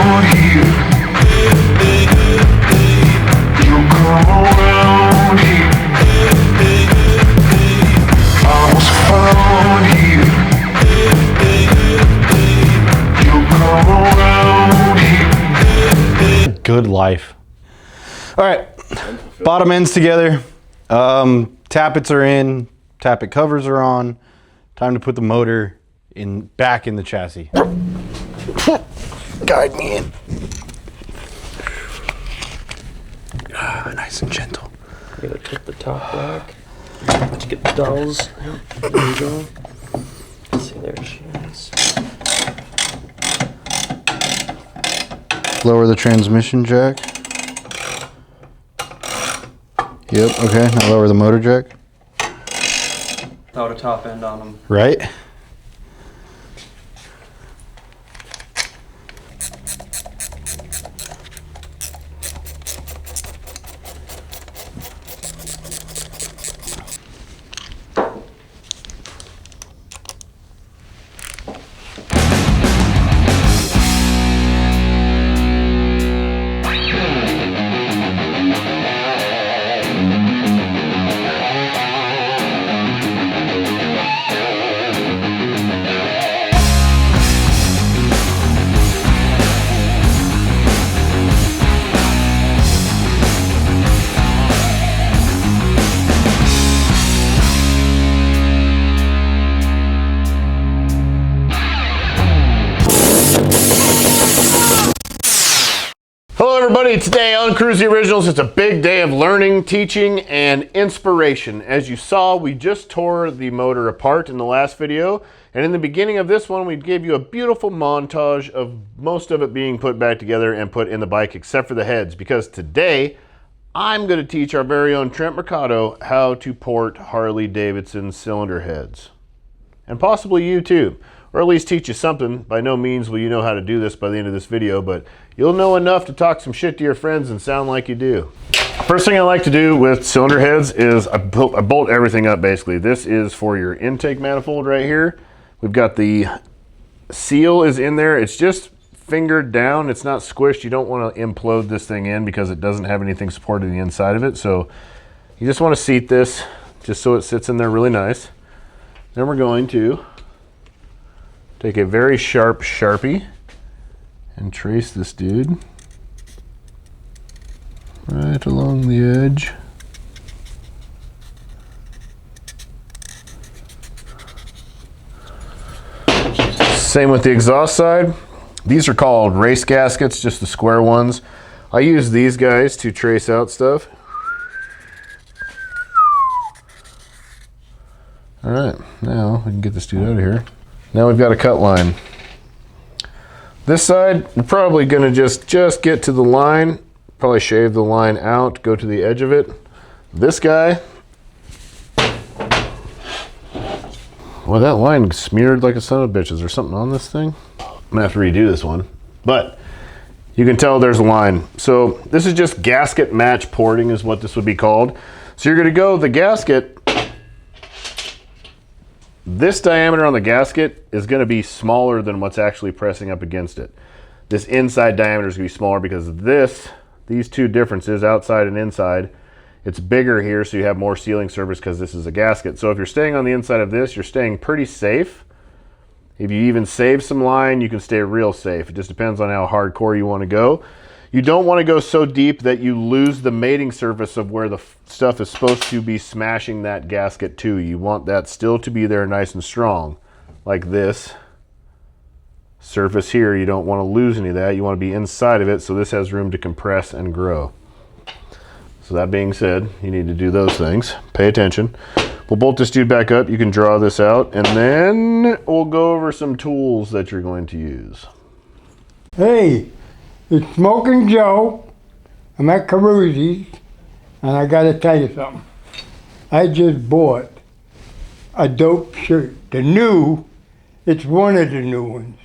around here. You come around here. I was found here. You come around here. Good life. All right, bottom ends together. Tappets are in, tappet covers are on. Time to put the motor back in the chassis. Guide me in. Nice and gentle. I'm gonna put the top back. Let's get the dowels. There we go. Let's see, there she is. Lower the transmission jack. Yep, okay, now lower the motor jack. Without a top end on them. Right? Hello everybody, today on Kruesi Originals, it's a big day of learning, teaching, and inspiration. As you saw, we just tore the motor apart in the last video, and in the beginning of this one, we gave you a beautiful montage of most of it being put back together and put in the bike, except for the heads, because today, I'm going to teach our very own Trent Mercado how to port Harley Davidson cylinder heads. And possibly you too. Or at least teach you something. By no means will you know how to do this by the end of this video, but you'll know enough to talk some shit to your friends and sound like you do. First thing I like to do with cylinder heads is I bolt everything up basically. This is for your intake manifold right here. We've got the seal is in there. It's just fingered down. It's not squished. You don't want to implode this thing in because it doesn't have anything supporting the inside of it. So you just want to seat this just so it sits in there really nice. Then we're going to take a very sharp Sharpie and trace this dude right along the edge. Same with the exhaust side. These are called race gaskets, just the square ones. I use these guys to trace out stuff. All right, now we can get this dude out of here. Now we've got a cut line. This side, we're probably gonna just get to the line, probably shave the line out, go to the edge of it. This guy, well, that line smeared like a son of a bitch. Is there something on this thing? I'm gonna have to redo this one, but you can tell there's a line. So this is just gasket match porting is what this would be called. So you're gonna go the gasket, this diameter on the gasket is going to be smaller than what's actually pressing up against it. This inside diameter is going to be smaller because these two differences, outside and inside, it's bigger here so you have more sealing surface because this is a gasket. So if you're staying on the inside of this, you're staying pretty safe. If you even save some line, you can stay real safe. It just depends on how hardcore you want to go. You don't want to go so deep that you lose the mating surface of where the stuff is supposed to be smashing that gasket to. You want that still to be there nice and strong. Like this surface here, you don't want to lose any of that. You want to be inside of it so this has room to compress and grow. So that being said, you need to do those things. Pay attention. We'll bolt this dude back up. You can draw this out and then we'll go over some tools that you're going to use. Hey, it's Smoking Joe. I'm at Kruesi's, and I gotta tell you something. I just bought a dope shirt. It's one of the new ones.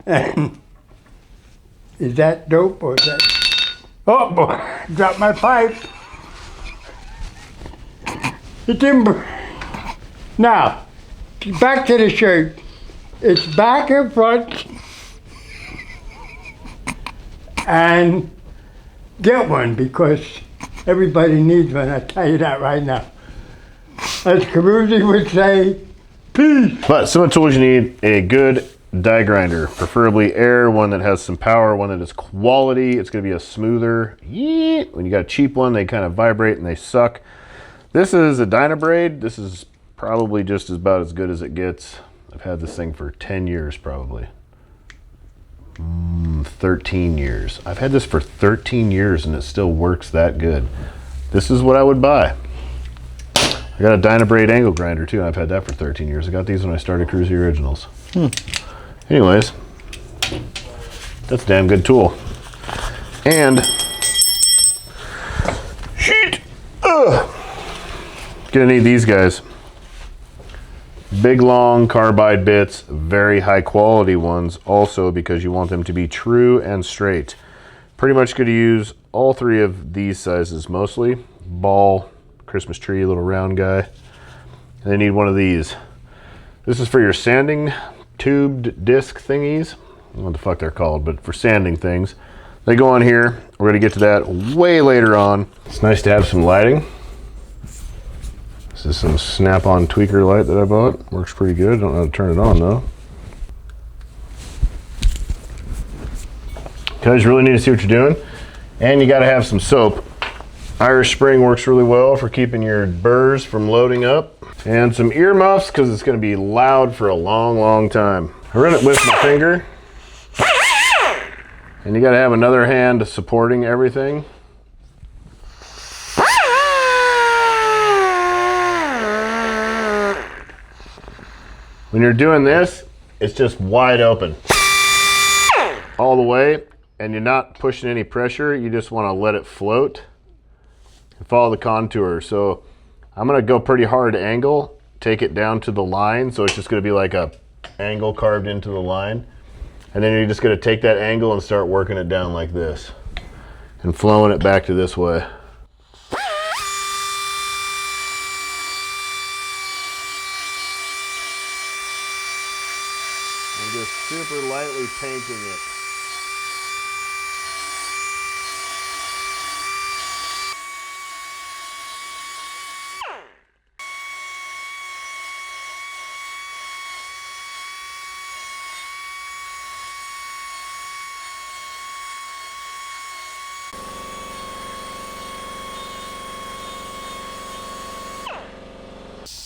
And is that dope or is that? Oh boy, dropped my pipe. It's in. Now, back to the shirt. It's back and front. and get one because everybody needs one. I tell you that right now. As Kruesi would say, peace. But some of the tools you need: a good die grinder, preferably air, one that has some power, one that is quality. It's going to be a smoother. When you got a cheap one, they kind of vibrate and they suck. This is a Dynabrade. This is probably just about as good as it gets. I've had this thing for 10 years probably. 13 years. I've had this for 13 years and it still works that good. This is what I would buy. I got a Dynabrade angle grinder too, and I've had that for 13 years. I got these when I started Kruesi Originals. Anyways, that's a damn good tool. And shit, gonna need these guys. Big long carbide bits, very high quality ones also, because you want them to be true and straight. Pretty much gonna use all three of these sizes mostly. Ball, Christmas tree, little round guy. And they need one of these. This is for your sanding tubed disc thingies. I don't know what the fuck they're called, but for sanding things. They go on here. We're gonna get to that way later on. It's nice to have some lighting. This is some snap-on tweaker light that I bought. Works pretty good. Don't know how to turn it on though. Guys, you really need to see what you're doing. And you gotta have some soap. Irish Spring works really well for keeping your burrs from loading up. And some earmuffs, because it's gonna be loud for a long, long time. I run it with my finger. And you gotta have another hand supporting everything. When you're doing this, it's just wide open all the way, and you're not pushing any pressure. You just want to let it float and follow the contour. So I'm going to go pretty hard angle, take it down to the line. So it's just going to be like a angle carved into the line. And then you're just going to take that angle and start working it down like this and flowing it back to this way. And just super lightly painting it.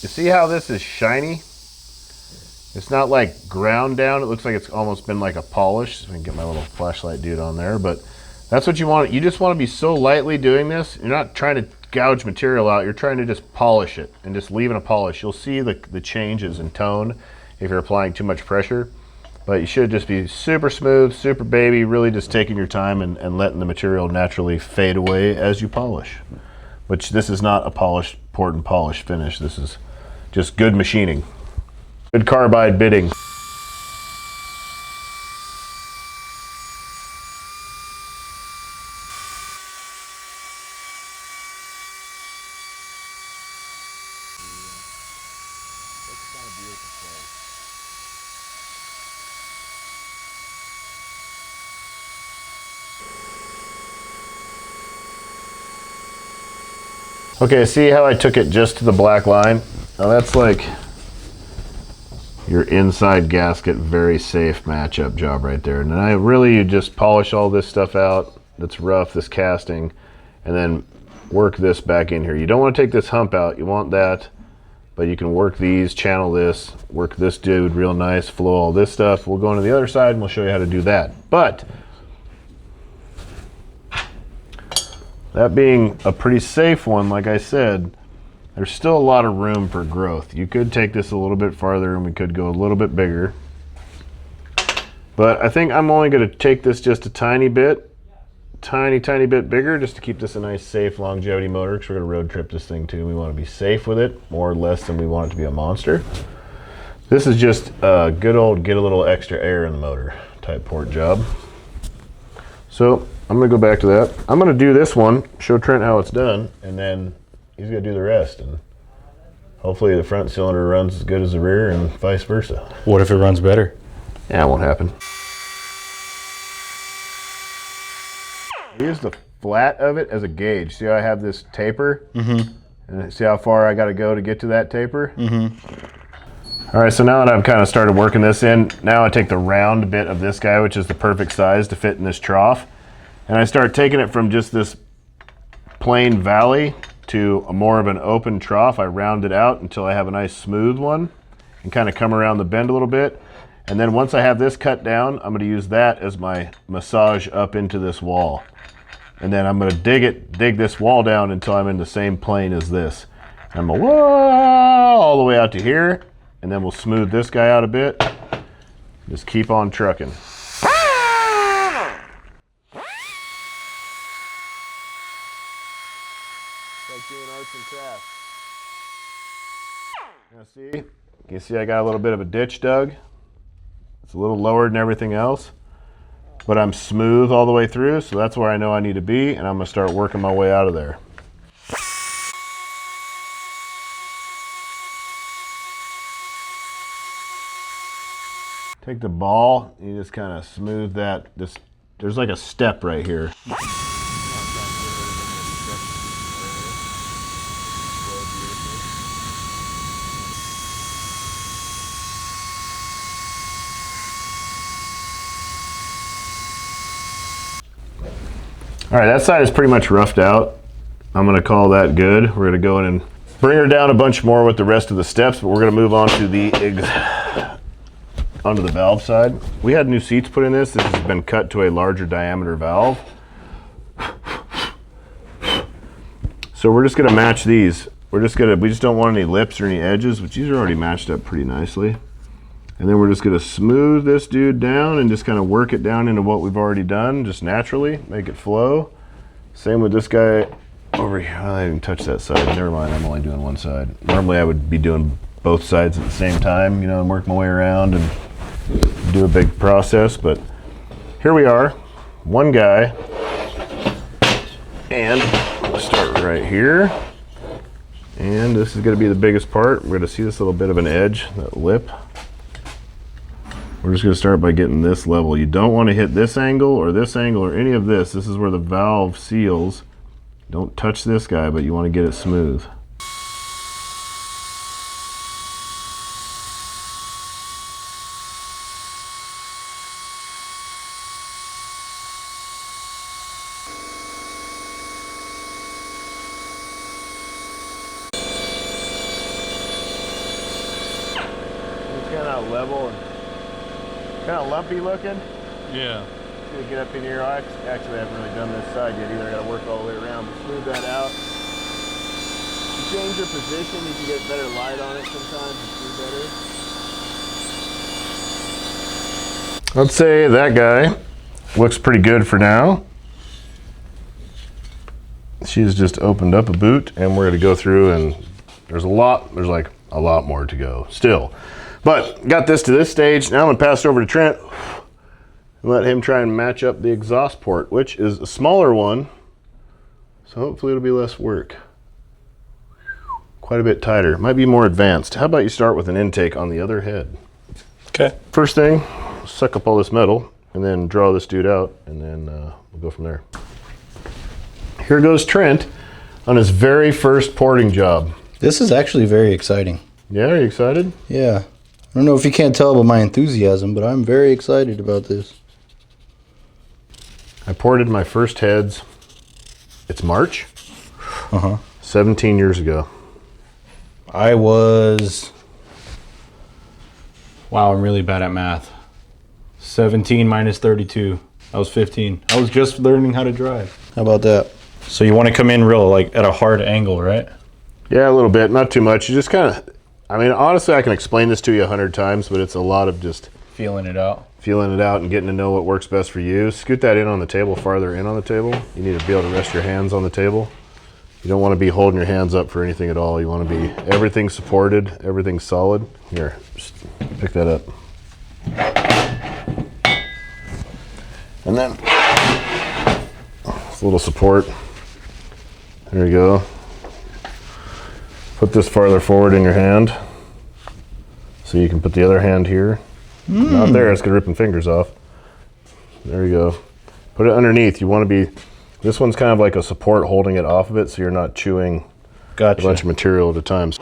You see how this is shiny? It's not like ground down. It looks like it's almost been like a polish. I can get my little flashlight dude on there, but that's what you want. You just want to be so lightly doing this. You're not trying to gouge material out. You're trying to just polish it and just leave it a polish. You'll see the changes in tone if you're applying too much pressure, but you should just be super smooth, super baby, really just taking your time and letting the material naturally fade away as you polish, which this is not a polished, port and polish finish. This is just good machining. Good carbide bitting. Okay, see how I took it just to the black line? Now that's like your inside gasket, very safe matchup job right there. And then you just polish all this stuff out that's rough, this casting, and then work this back in here. You don't want to take this hump out, you want that, but you can work these, channel this, work this dude real nice, flow all this stuff. We'll go into the other side and we'll show you how to do that. But that being a pretty safe one, like I said, there's still a lot of room for growth. You could take this a little bit farther and we could go a little bit bigger. But I think I'm only going to take this just a tiny bit, tiny bit bigger, just to keep this a nice, safe longevity motor, because we're going to road trip this thing too. We want to be safe with it, more or less than we want it to be a monster. This is just a good old get a little extra air in the motor type port job. So I'm going to go back to that. I'm going to do this one, show Trent how it's done, and then he's going to do the rest. And hopefully the front cylinder runs as good as the rear and vice versa. What if it runs better? Yeah, it won't happen. use the flat of it as a gauge. See how I have this taper? And see how far I got to go to get to that taper? All right, so now that I've kind of started working this in, now I take the round bit of this guy, which is the perfect size to fit in this trough, and I start taking it from just this plain valley to a more of an open trough. I round it out until I have a nice smooth one and kind of come around the bend a little bit. And then once I have this cut down, I'm gonna use that as my massage up into this wall. And then I'm gonna dig this wall down until I'm in the same plane as this. And I'm gonna all the way out to here, and then we'll smooth this guy out a bit. Just keep on trucking. Like doing arts and crafts. Now see, you can see I got a little bit of a ditch dug. It's a little lower than everything else, but I'm smooth all the way through, so that's where I know I need to be, and I'm gonna start working my way out of there. Take the ball, and you just kind of smooth that. There's like a step right here. All right, that side is pretty much roughed out. I'm gonna call that good. We're gonna go in and bring her down a bunch more with the rest of the steps, but we're gonna move on to onto the valve side. We had new seats put in this. This has been cut to a larger diameter valve. So we're just gonna match these. We just don't want any lips or any edges, which these are already matched up pretty nicely. And then we're just gonna smooth this dude down and just kind of work it down into what we've already done, just naturally, make it flow. Same with this guy over here. I didn't even touch that side. Never mind, I'm only doing one side. Normally I would be doing both sides at the same time, you know, and work my way around and do a big process, but here we are, one guy, and we'll start right here. And this is gonna be the biggest part. We're gonna see this little bit of an edge, that lip. We're just gonna start by getting this level. You don't wanna hit this angle or any of this. This is where the valve seals. Don't touch this guy, but you wanna get it smooth. It's kind of level and kind of lumpy looking. Yeah. Just gonna get up in here. I actually haven't really done this side yet either. I gotta work all the way around, but smooth that out. You change your position, you can get better light on it sometimes and see better. I'd say that guy looks pretty good for now. She's just opened up a boot, and we're gonna go through, and there's like a lot more to go still. But got this to this stage. Now I'm gonna pass it over to Trent and let him try and match up the exhaust port, which is a smaller one. So hopefully it'll be less work. Quite a bit tighter, might be more advanced. How about you start with an intake on the other head? Okay. First thing, suck up all this metal and then draw this dude out, and then we'll go from there. Here goes Trent on his very first porting job. This is actually very exciting. Yeah, are you excited? Yeah. I don't know if you can't tell by my enthusiasm, but I'm very excited about this. I ported my first heads, it's March, 17 years ago. I was, wow, I'm really bad at math. 17 minus 32. I was 15. I was just learning how to drive. How about that? So you want to come in real, like at a hard angle, right? Yeah, a little bit, not too much. You just kind of, I mean, honestly, I can explain this to you 100 times, but it's a lot of just Feeling it out. feeling it out and getting to know what works best for you. Scoot that in on the table, farther in on the table. You need to be able to rest your hands on the table. You don't want to be holding your hands up for anything at all. You want to be everything supported, everything solid. Here, just pick that up. And then a little support. There you go. Put this farther forward in your hand so you can put the other hand here. Not there, it's gonna rip your fingers off. There you go. Put it underneath. You want to be This one's kind of like a support holding it off of it so you're not chewing a bunch of material at a time. So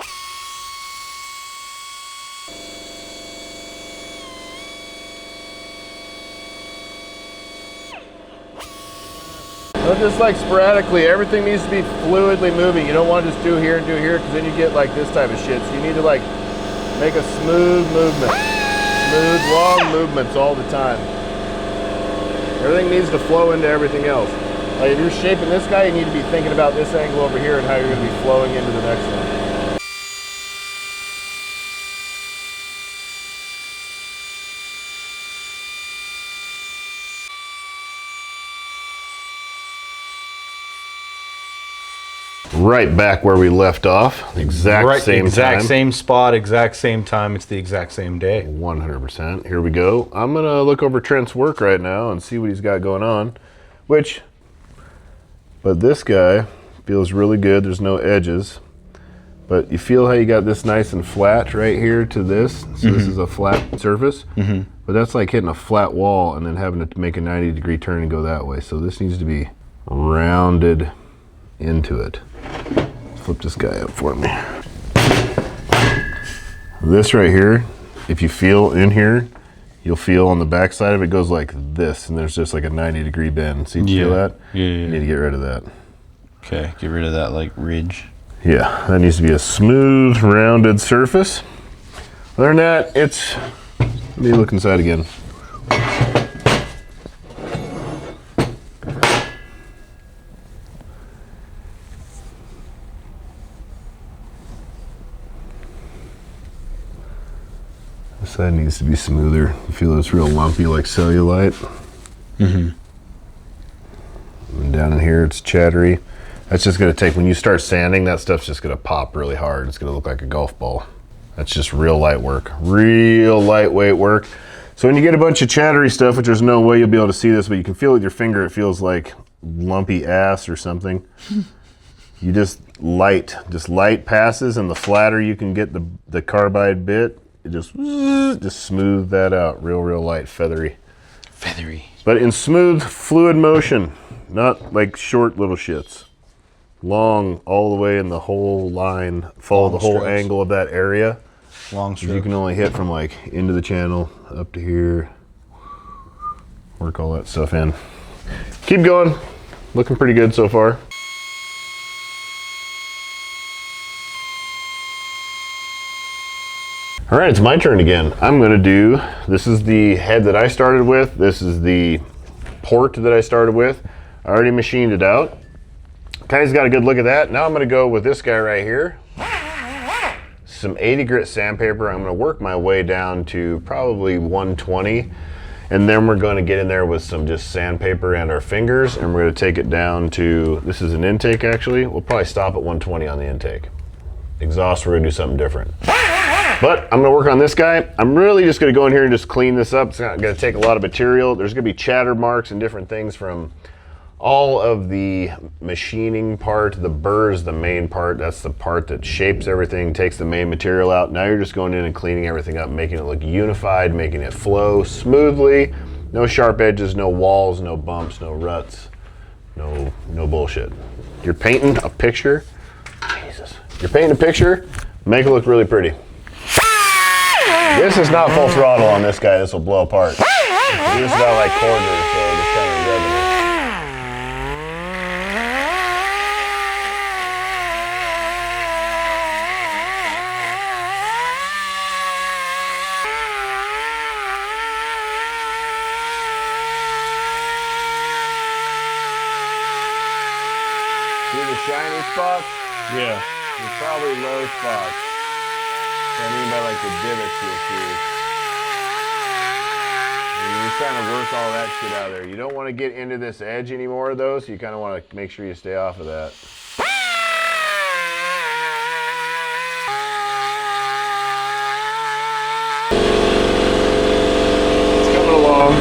just like sporadically, everything needs to be fluidly moving. You don't want to just do here and do here because then you get like this type of shit. So you need to like make a smooth movement. Smooth, long movements all the time. Everything needs to flow into everything else. Like if you're shaping this guy, you need to be thinking about this angle over here and how you're going to be flowing into the next one. Right back where we left off, exact same spot, exact same time. It's the exact same day. 100%. Here we go. I'm gonna look over Trent's work right now and see what he's got going on. But this guy feels really good. There's no edges, but you feel how you got this nice and flat right here to this. So this is a flat surface, but that's like hitting a flat wall and then having to make a 90-degree turn and go that way. So this needs to be rounded into it. Flip this guy up for me. This right here, if you feel in here, you'll feel on the back side of it goes like this, and there's just like a 90-degree bend. See, you feel that? Yeah. You need to get rid of that. Okay, get rid of that like ridge. Yeah, that needs to be a smooth, rounded surface. Other than that, it's, let me look inside again. This side needs to be smoother. You feel it's real lumpy like cellulite. And down in here it's chattery. That's just gonna take, when you start sanding, that stuff's just gonna pop really hard. It's gonna look like a golf ball. That's just real light work, real lightweight work. So when you get a bunch of chattery stuff, which there's no way you'll be able to see this, but you can feel with your finger, it feels like lumpy ass or something. You just light passes, and the flatter you can get the carbide bit, it just smooth that out, real light, feathery. But in smooth, fluid motion, not like short little shits. Long, all the way in the whole line, follow the whole angle of that area. Long strokes. You can only hit from like into the channel, up to here. Work all that stuff in. Keep going, looking pretty good so far. All right, it's my turn again. I'm gonna do, this is the head that I started with. This is the port that I started with. I already machined it out. Guys got a good look at that. Now I'm gonna go with this guy right here. Some 80 grit sandpaper. I'm gonna work my way down to probably 120. And then we're gonna get in there with some just sandpaper and our fingers, and we're gonna take it down to, this is an intake actually. We'll probably stop at 120 on the intake. Exhaust, we're gonna do something different. But I'm gonna work on this guy. I'm really just gonna go in here and just clean this up. It's not gonna take a lot of material. There's gonna be chatter marks and different things from all of the machining part. The burr is the main part. That's the part that shapes everything, takes the main material out. Now you're just going in and cleaning everything up, making it look unified, making it flow smoothly. No sharp edges, no walls, no bumps, no ruts, no bullshit. You're painting a picture. Jesus. You're painting a picture, make it look really pretty. This is not full throttle on this guy. This will blow apart. It's just about like quarter, so just kind of revving it. See the shiny spots? Yeah. They're probably low spots. I mean by like the divots you'll see. And you're trying to work all that shit out of there. You don't want to get into this edge anymore though, so you kind of want to make sure you stay off of that. It's coming along.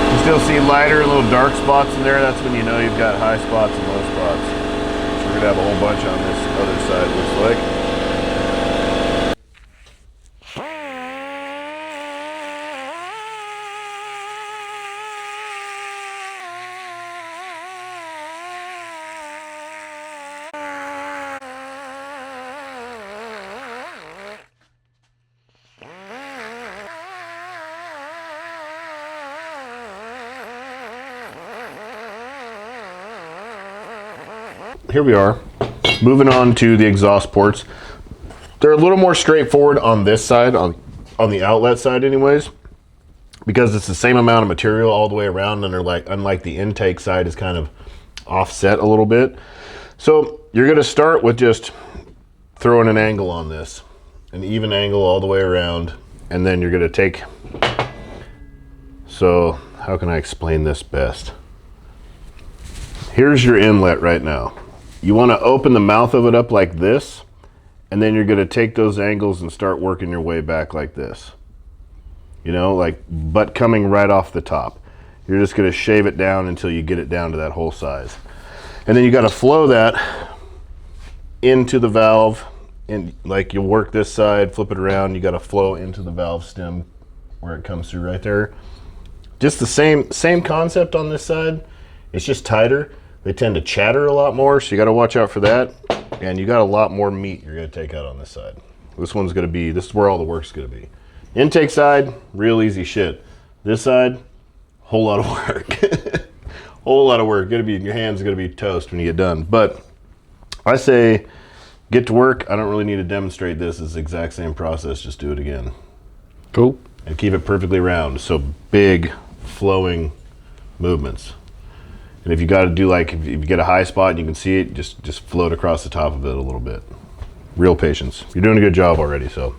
You still see lighter little dark spots in there. That's when you know you've got high spots and low spots. So we're gonna have a whole bunch on this other side, it looks like. here we are, moving on to the exhaust ports. They're a little more straightforward on this side, on the outlet side anyways, because it's the same amount of material all the way around, and they're like, unlike the intake side is kind of offset a little bit. So you're gonna start with just throwing an angle on this, an even angle all the way around, and then you're gonna take, so how can I explain this best? Here's your inlet right now. You wanna open the mouth of it up like this, and then you're gonna take those angles and start working your way back like this. You know, like, but coming right off the top. You're just gonna shave it down until you get it down to that whole size. And then you gotta flow that into the valve, and like you'll work this side, flip it around, you gotta flow into the valve stem where it comes through right there. Just the same concept on this side. It's just tighter. They tend to chatter a lot more, so you gotta watch out for that. And you got a lot more meat you're gonna take out on this side. This is where all the work's gonna be. Intake side, real easy shit. This side, whole lot of work. Whole lot of work. Your hands are gonna be toast when you get done. But I say, get to work. I don't really need to demonstrate this. It's the exact same process, just do it again. Cool. And keep it perfectly round, so big, flowing movements. And if you got to do, like, if you get a high spot and you can see it, just float across the top of it a little bit. Real patience. You're doing a good job already, so.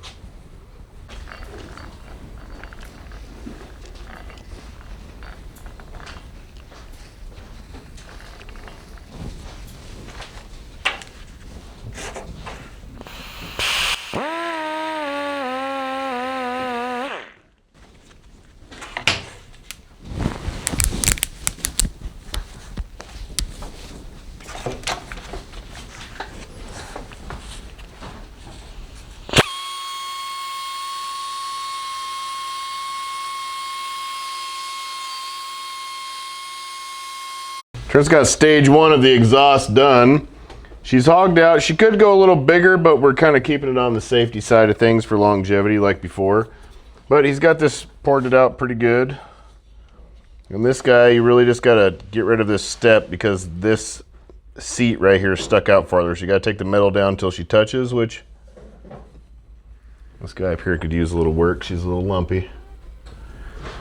Trent's got stage 1 of the exhaust done. She's hogged out. She could go a little bigger, but we're kind of keeping it on the safety side of things for longevity like before. But he's got this ported out pretty good. And this guy, you really just gotta get rid of this step because this seat right here is stuck out farther. So you gotta take the metal down until she touches, which this guy up here could use a little work. She's a little lumpy.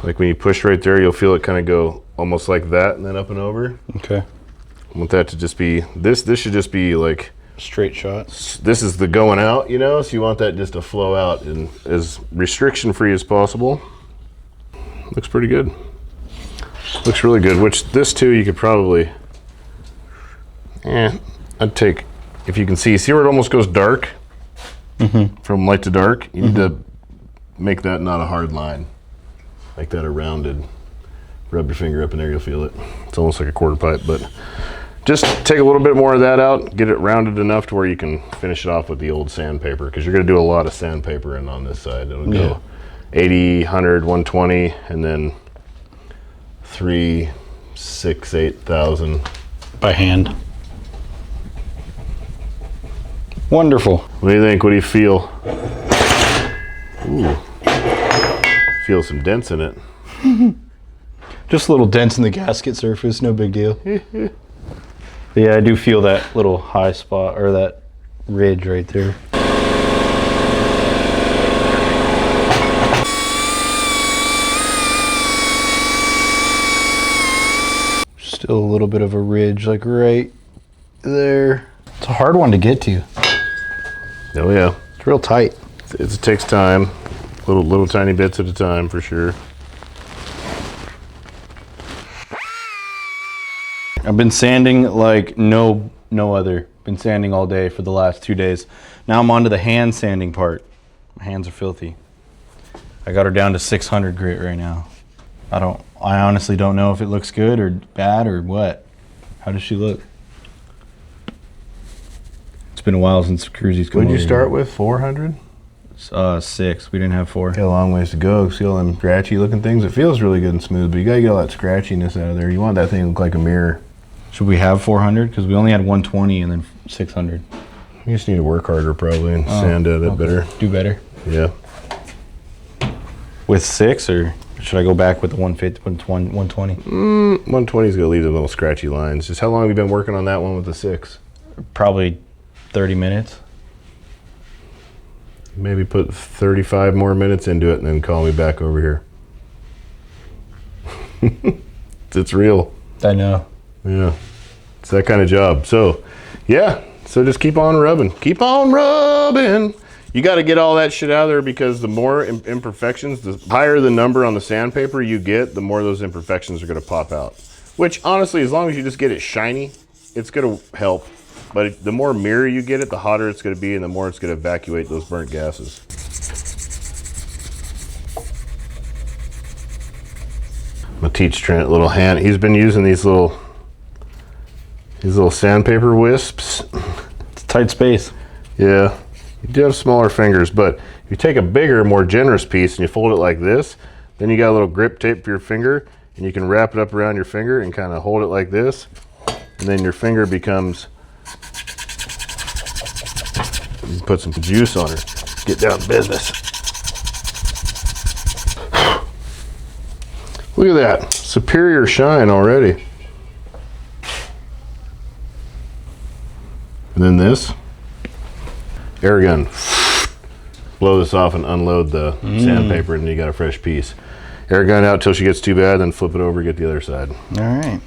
Like when you push right there, you'll feel it kind of go almost like that and then up and over. Okay. I want that to just be, this should just be like, Straight shot. this is the going out, you know? So you want that just to flow out and as restriction free as possible. Looks pretty good. Looks really good, which this too, you could probably, I'd take, if you can see where it almost goes dark? From light to dark? You need to make that not a hard line. Make that a rounded, rub your finger up in there, you'll feel it. It's almost like a quarter pipe, but just take a little bit more of that out, get it rounded enough to where you can finish it off with the old sandpaper, because you're gonna do a lot of sandpaper in on this side. It'll go 80, 100, 120, and then 3, 6, 8,000. By hand. Wonderful. What do you think? What do you feel? Ooh. Feel some dents in it. Just little dents in the gasket surface, no big deal. But yeah, I do feel that little high spot, or that ridge right there. Still a little bit of a ridge, like right there. It's a hard one to get to. Oh yeah. It's real tight. It takes time. Little tiny bits at a time for sure. I've been sanding like no other. Been sanding all day for the last 2 days. Now I'm on to the hand sanding part. My hands are filthy. I got her down to 600 grit right now. I honestly don't know if it looks good or bad or what. How does she look? It's been a while since Kruesi's come What did you over start here. with? 400? 6. We didn't have 4. Got a long ways to go. See all them scratchy looking things? It feels really good and smooth, but you gotta get all that scratchiness out of there. You want that thing to look like a mirror. Should we have 400? Because we only had 120 and then 600. You just need to work harder probably and sand it a bit better. Do better. Yeah. With 6, or should I go back with the 150, 120? 120 is gonna leave the little scratchy lines. Just how long have you been working on that one with the 6? Probably 30 minutes. Maybe put 35 more minutes into it and then call me back over here. It's real. I know. Yeah. It's that kind of job. So, yeah. So just keep on rubbing. Keep on rubbing. You got to get all that shit out of there because the more imperfections, the higher the number on the sandpaper you get, the more those imperfections are going to pop out. Which, honestly, as long as you just get it shiny, it's going to help. But the more mirror you get it, the hotter it's going to be and the more it's going to evacuate those burnt gases. I'm going to teach Trent a little hand. He's been using these little sandpaper wisps. It's a tight space. Yeah, you do have smaller fingers, but if you take a bigger, more generous piece and you fold it like this, then you got a little grip tape for your finger and you can wrap it up around your finger and kind of hold it like this. And then your finger becomes, you can put some juice on her, get down to business. Look at that, superior shine already. And then this, air gun. Blow this off and unload the sandpaper and you got a fresh piece. Air gun out till she gets too bad, then flip it over, get the other side. All right.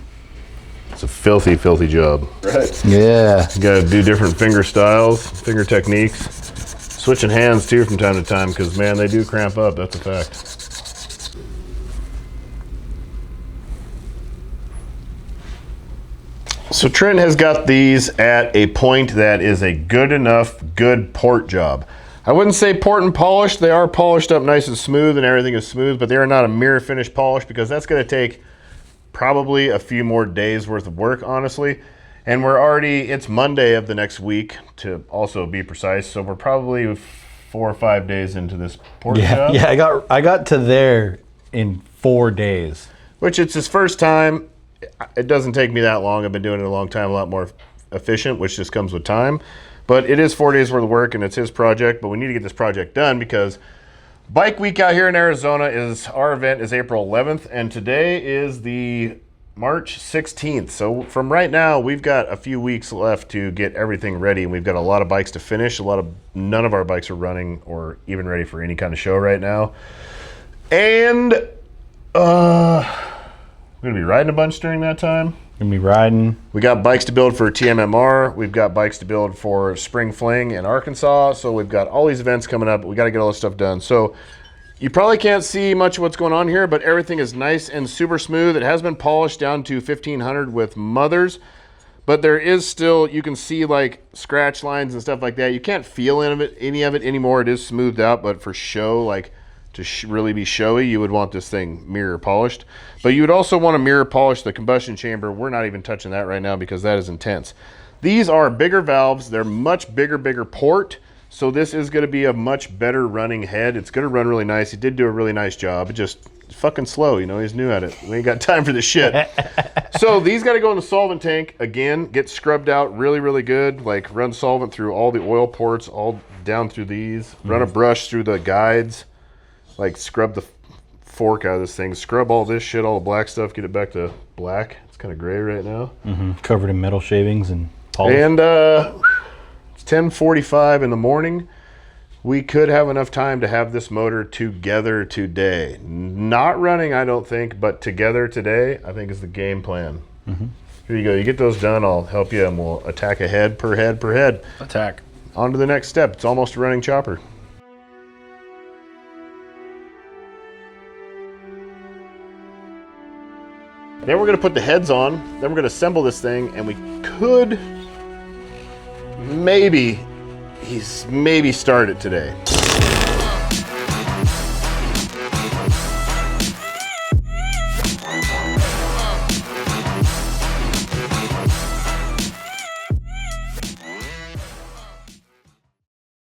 It's a filthy, filthy job. Right. Yeah. You gotta do different finger styles, finger techniques. Switching hands too from time to time because man, they do cramp up, that's a fact. So Trent has got these at a point that is a good enough, good port job. I wouldn't say port and polished. They are polished up nice and smooth and everything is smooth, but they are not a mirror finish polish because that's gonna take probably a few more days worth of work, honestly. And we're already, it's Monday of the next week to also be precise. So we're probably 4 or 5 days into this port job. Yeah, I got to there in 4 days. Which it's his first time. It doesn't take me that long. I've been doing it a long time, a lot more efficient, which just comes with time. But it is 4 days worth of work and it's his project, but we need to get this project done because Bike Week out here in Arizona is, our event is April 11th and today is the March 16th. So from right now, we've got a few weeks left to get everything ready and we've got a lot of bikes to finish. None of our bikes are running or even ready for any kind of show right now. And we're gonna be riding a bunch during that time. Gonna be riding. We got bikes to build for TMMR. We've got bikes to build for Spring Fling in Arkansas. So we've got all these events coming up. We got to get all this stuff done. So you probably can't see much of what's going on here, but everything is nice and super smooth. It has been polished down to 1500 with mothers, but there is still, you can see like scratch lines and stuff like that. You can't feel any of it anymore. It is smoothed out, but for show, like to really be showy, you would want this thing mirror polished. But you would also want to mirror polish the combustion chamber. We're not even touching that right now because that is intense. These are bigger valves. They're much bigger port. So this is going to be a much better running head. It's going to run really nice. He did do a really nice job. It just fucking slow, you know, he's new at it. We ain't got time for this shit. So these got to go in the solvent tank again, get scrubbed out really good. Like run solvent through all the oil ports, all down through these. Run a brush through the guides. Like scrub the fork out of this thing, scrub all this shit, all the black stuff, get it back to black. It's kind of gray right now. Covered in metal shavings and polish. And it's 10:45 in the morning. We could have enough time to have this motor together today. Not running, I don't think, but together today, I think is the game plan. Here you go. You get those done, I'll help you, and we'll attack a head per head. Attack. On to the next step. It's almost a running chopper. Then we're going to put the heads on, then we're going to assemble this thing, and we could maybe start it today.